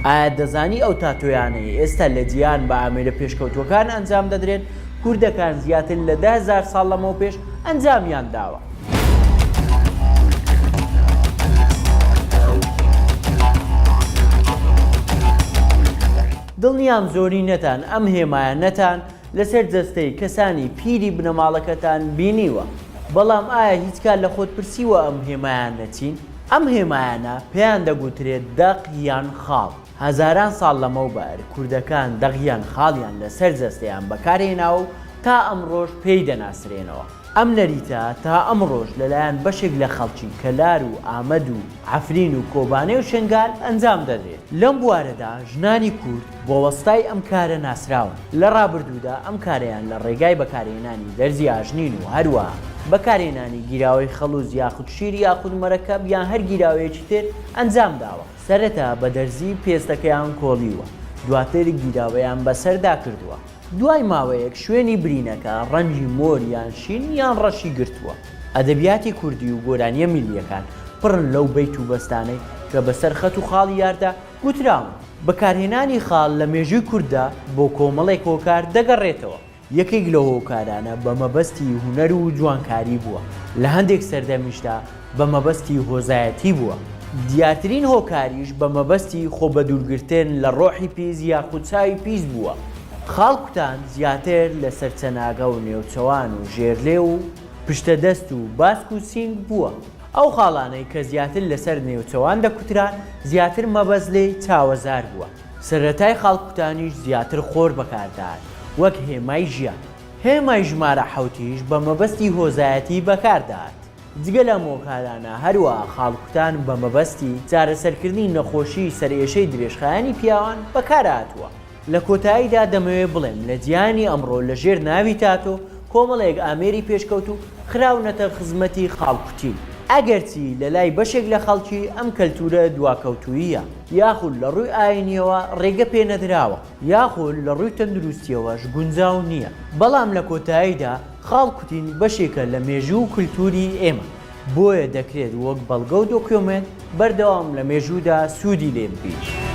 ئایا دەزانی ئەو تاتۆیانەی ئێستا لە جیهان بە ئامێرە پێشکەوتوەکان ئەنجام دەدرێن کوردەکان زیاتر لە 10,000 ساڵ لەمەوە پێش ئەنجامیان داوە. دڵنیام زۆری نەتان ئەم هێمایانەتان لەسەر جەستەی کەسانی پیری بنەماڵەکەتان بینیوە، بەڵام ئایا هیچ کار لە خۆت پرسیوە ئەم هێمایان نەچین؟ ئەم هێمایانە پێیان دەگوترێت دەق یان خاڵ. هەزاران ساڵ لەمەوبەر کوردەکان دەغیان خاڵیان لەسەر جەستەیان بەکارهێناوە و تا ئەمڕۆژ پێی دەناسرێنەوە. ئەم نەریتە تا ئەمڕۆژ لەلایەن بەشێک لە خەڵکی کەلار و ئامەد و عەفرین و کۆبانێ و شنگال ئەنجام دەدرێت. لەم بوارەدا ژنانی کورد بۆ وەستای ئەم کارە ناسراون. لە ڕابردوودا ئەم کارەیان لە ڕێگای بەکارهێنانی دەرزی ئاژنین و هەروەها بەکارهێنانی گیراوەی خەڵوز یاخود شیر یاخود مەرەکەب یان هەر گیراوەیەکی تر ئەنجام داوە. سەرەتا بە دەرزی پێستەکەیان کۆڵیوە، دواتر گیراوەیان بەسەردا کردووە. دوای ماوەیەک شوێنی برینەکە ڕەنگی مۆر یان شین یان ڕەشی گرتووە. ئەدەبیاتی کوردی و گۆرانیە میلیەکان پڕن لەو بەیت و بەستانەی کە بەسەر خەت و خاڵی یاردا گوتراون. بەکارهێنانی خاڵ لە مێژووی کووردا بۆ کۆمەڵێک هۆکار دەگەڕێتەوە. یەکێک لە هۆکارانە بە مەبەستی هونەر و جوانکاری بووە، لە هەندێک سەردەمیشدا بە مەبەستی هۆزایەتی بووە. دیارترین هۆکاریش بە مەبەستی خۆ بە دوورگرتن لە ڕۆحی پیس یاخود چاوی پیس بووە. خاڵکوتان زیاتر لە سەرچەناگە و نێوچەوان و ژێرلێ و پشتەدەست و باسک و سینگ بووە. ئەو خاڵانەی کە زیاتر لەسەر نێوچەوان دەکوتران زیاتر مەبەزلەی چاوەزار بووە. سەرەتای خاڵکوتانیش زیاتر خۆر بەکاردان وەک هێمای ژیان. هێمای ژمارە حەوتیش بە مەبەستی هۆزایەتی بەکاردات. جگە لە مۆکارانە هەروەها خاڵکوتان بە مەبەستی چارەسەرکردنی نەخۆشی سەرئێشەی درێژخایانی پیاوان بەکارهاتووە. لە کۆتاییدا دەمەوێت بڵێم لە جیهانی ئەمڕۆ لەژێر ناوی تاتۆ کۆمەڵێک ئامێری پێشکەوت و خراونەتە خزمەتی خاڵکوتی. ئەگەرچی لە لای بەشێک لە خەڵکی ئەم کەلتورە دواکەوتوویە، یاخود لە ڕووی ئاینیەوە ڕێگە پێنەدراوە، یاخود لە ڕووی تەندروستیەوەش گونجاو نییە، بەڵام لە کۆتاییدا خاڵکوتین بەشێکە لە مێژوو و کولتوری ئێمە. بۆیە دەکرێت وەک بەڵگە و دۆکیۆمنت بەردەوام لە مێژوودا سوودی لێ ببیت.